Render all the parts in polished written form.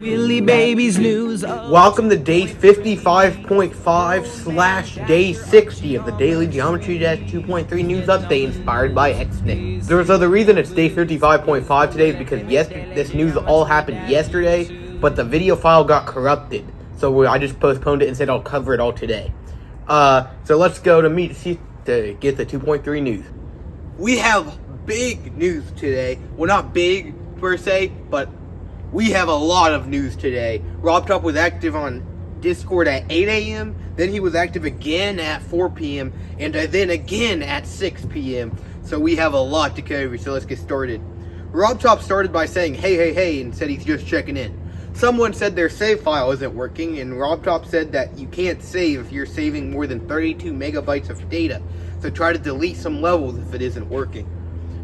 Willie Baby's News. Welcome to day 55.5 / day 60 of the Daily Geometry Dash 2.3 news update inspired by XNick. So the reason it's day 55.5 today is because this news all happened yesterday, but the video file got corrupted. So I just postponed it and said I'll cover it all today. So let's go to get the 2.3 news. We have big news today. Well, not big per se, but we have a lot of news today. RobTop was active on Discord at 8 a.m., then he was active again at 4 p.m., and then again at 6 p.m. So we have a lot to cover, so let's get started. RobTop started by saying, hey, and said he's just checking in. Someone said their save file isn't working, and RobTop said that you can't save if you're saving more than 32 megabytes of data, so try to delete some levels if it isn't working.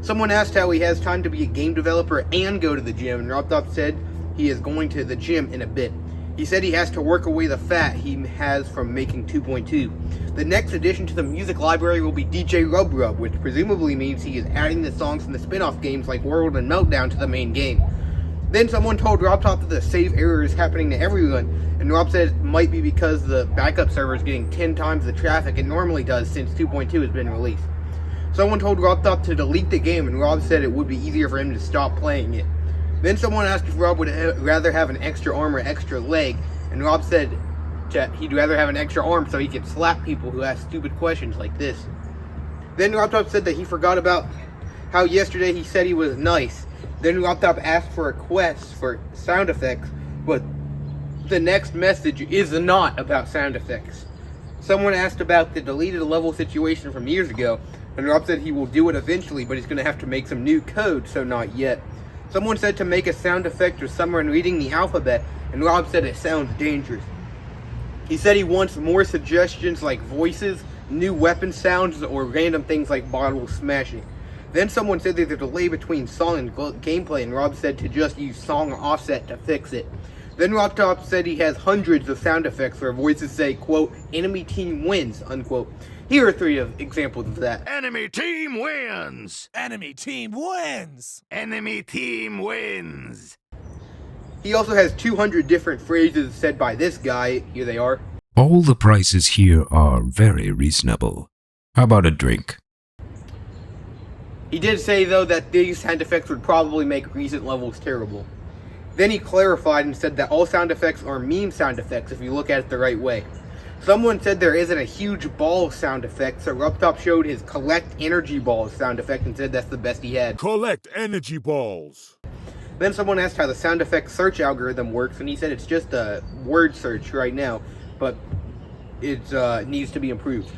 Someone asked how he has time to be a game developer and go to the gym, and RobTop said he is going to the gym in a bit. He said he has to work away the fat he has from making 2.2. The next addition to the music library will be DJ Rub Rub, which presumably means he is adding the songs from the spin-off games like World and Meltdown to the main game. Then someone told RobTop that the save error is happening to everyone, and Rob said it might be because the backup server is getting 10 times the traffic it normally does since 2.2 has been released. Someone told RobTop to delete the game, and Rob said it would be easier for him to stop playing it. Then someone asked if Rob would rather have an extra arm or extra leg, and Rob said he'd rather have an extra arm so he could slap people who ask stupid questions like this. Then RobTop said that he forgot about how yesterday he said he was nice. Then RobTop asked for a request for sound effects, but the next message is not about sound effects. Someone asked about the deleted level situation from years ago, and Rob said he will do it eventually, but he's going to have to make some new code, so not yet. Someone said to make a sound effect of someone reading the alphabet, and Rob said it sounds dangerous. He said he wants more suggestions like voices, new weapon sounds, or random things like bottle smashing. Then someone said there's a delay between song and gameplay, and Rob said to just use song offset to fix it. Then RobTop said he has hundreds of sound effects where voices say, quote, enemy team wins, unquote. Here are 3 examples of that. Enemy team wins! Enemy team wins! Enemy team wins! He also has 200 different phrases said by this guy. Here they are. All the prices here are very reasonable. How about a drink? He did say, though, that these sound effects would probably make recent levels terrible. Then he clarified and said that all sound effects are meme sound effects if you look at it the right way. Someone said there isn't a huge ball sound effect, so RobTop showed his collect energy balls sound effect and said that's the best he had. Collect energy balls. Then someone asked how the sound effect search algorithm works, and he said it's just a word search right now, but it needs to be improved.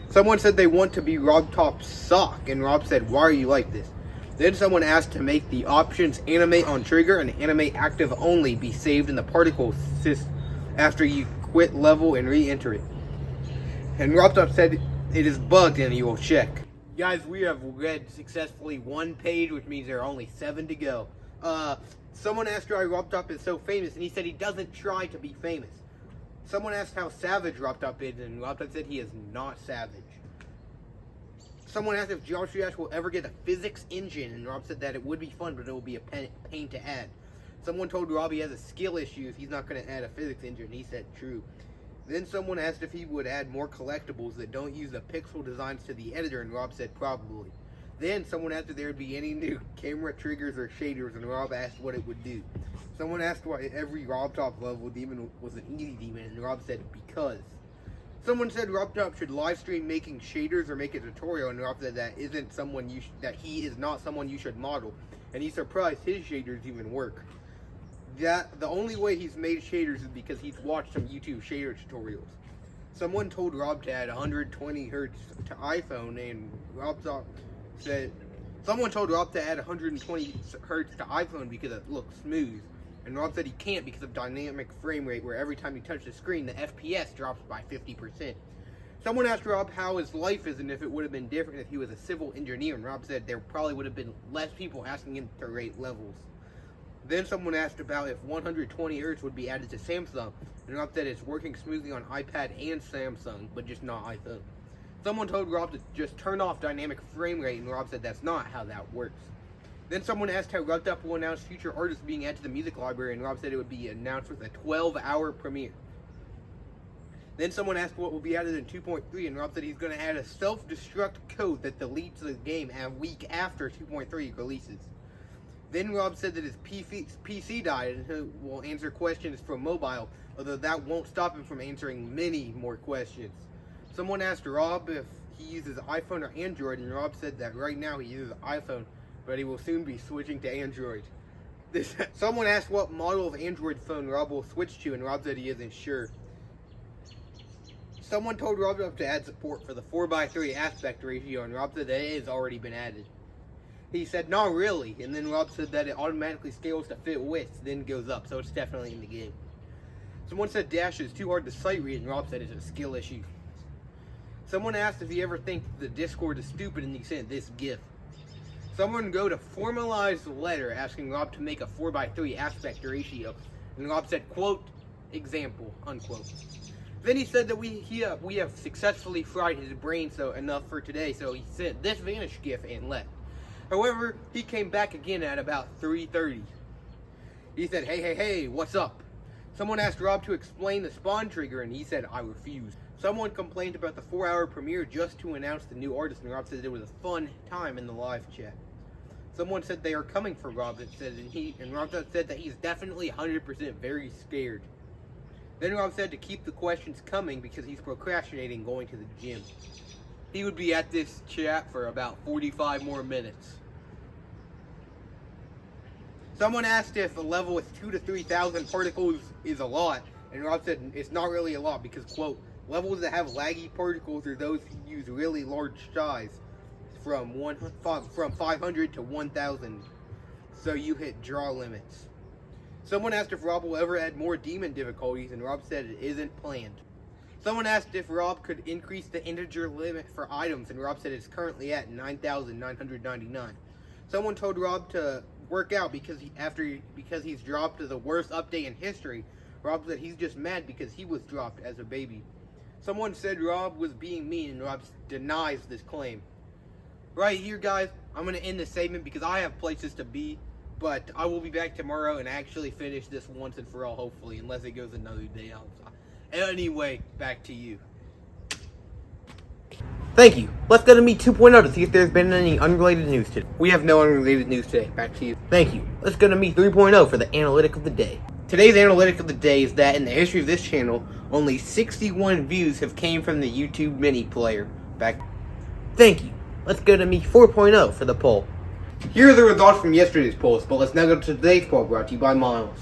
Someone said they want to be RobTop's sock, and Rob said, why are you like this? Then someone asked to make the options animate on trigger and animate active only be saved in the particle system after you quit level and re-enter it. And RobTop said it is bugged and he will check. Guys, we have read successfully 1 page, which means there are only 7 to go. Someone asked why RobTop is so famous, and he said he doesn't try to be famous. Someone asked how savage RobTop is, and RobTop said he is not savage. Someone asked if Geometry Dash will ever get a physics engine, and Rob said that it would be fun, but it will be a pain to add. Someone told Rob he has a skill issue if he's not going to add a physics engine, and he said true. Then someone asked if he would add more collectibles that don't use the pixel designs to the editor, and Rob said probably. Then someone asked if there would be any new camera triggers or shaders, and Rob asked what it would do. Someone asked why every RobTop level demon was an easy demon, and Rob said because. Someone said RobTop should live stream making shaders or make a tutorial, and Rob said that he is not someone you should model, and he's surprised his shaders even work. That the only way he's made shaders is because he's watched some YouTube shader tutorials. Someone told Rob to add 120 hertz to iPhone, and RobTop said someone told Rob to add 120 hertz to iPhone because it looks smooth. And Rob said he can't because of dynamic frame rate, where every time you touch the screen, the FPS drops by 50%. Someone asked Rob how his life is and if it would have been different if he was a civil engineer, and Rob said there probably would have been less people asking him to rate levels. Then someone asked about if 120 Hz would be added to Samsung, and Rob said it's working smoothly on iPad and Samsung, but just not iPhone. Someone told Rob to just turn off dynamic frame rate, and Rob said that's not how that works. Then someone asked how Rubbed Up will announce future artists being added to the music library, and Rob said it would be announced with a 12-hour premiere. Then someone asked what will be added in 2.3, and Rob said he's going to add a self-destruct code that deletes the game a week after 2.3 releases. Then Rob said that his PC died and he will answer questions from mobile, although that won't stop him from answering many more questions. Someone asked Rob if he uses iPhone or Android, and Rob said that right now he uses iPhone, but he will soon be switching to Android. Someone asked what model of Android phone Rob will switch to, and Rob said he isn't sure. Someone told Rob to add support for the 4:3 aspect ratio, and Rob said that it has already been added. He said, not really, and then Rob said that it automatically scales to fit width, then goes up, so it's definitely in the game. Someone said Dash is too hard to sight read, and Rob said it's a skill issue. Someone asked if he ever thinks the Discord is stupid, and he sent this GIF. Someone wrote a formalized letter asking Rob to make a 4:3 aspect ratio, and Rob said, quote, example, unquote. Then he said that we have successfully fried his brain enough for today, so he sent this vanish GIF and left. However, he came back again at about 3:30. He said, hey, what's up? Someone asked Rob to explain the spawn trigger, and he said, I refuse. Someone complained about the 4-hour premiere just to announce the new artist, and Rob said it was a fun time in the live chat. Someone said they are coming for Rob, and Rob said that he's definitely 100% very scared. Then Rob said to keep the questions coming because he's procrastinating going to the gym. He would be at this chat for about 45 more minutes. Someone asked if a level with 2,000 to 3,000 particles is a lot, and Rob said it's not really a lot because, quote, levels that have laggy particles are those who use really large size from 500 to 1,000, so you hit draw limits. Someone asked if Rob will ever add more demon difficulties, and Rob said it isn't planned. Someone asked if Rob could increase the integer limit for items, and Rob said it's currently at 9,999. Someone told Rob to work out because he's dropped to the worst update in history. Rob said he's just mad because he was dropped as a baby. Someone said Rob was being mean, and Rob denies this claim. Right here, guys, I'm going to end the segment because I have places to be, but I will be back tomorrow and actually finish this once and for all, hopefully, unless it goes another day outside. Anyway, back to you. Thank you. Let's go to Meet 2.0 to see if there's been any unrelated news today. We have no unrelated news today. Back to you. Thank you. Let's go to Meet 3.0 for the analytic of the day. Today's analytic of the day is that in the history of this channel, only 61 views have came from the YouTube mini player. Back. Thank you. Let's go to Meet 4.0 for the poll. Here are the results from yesterday's polls, but let's now go to today's poll brought to you by Miles.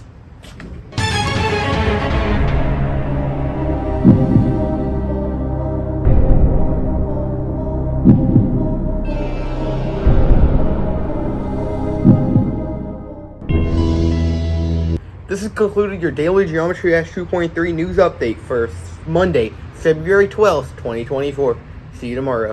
This has concluded your Daily Geometry Dash 2.3 news update for Monday, February 12th, 2024. See you tomorrow.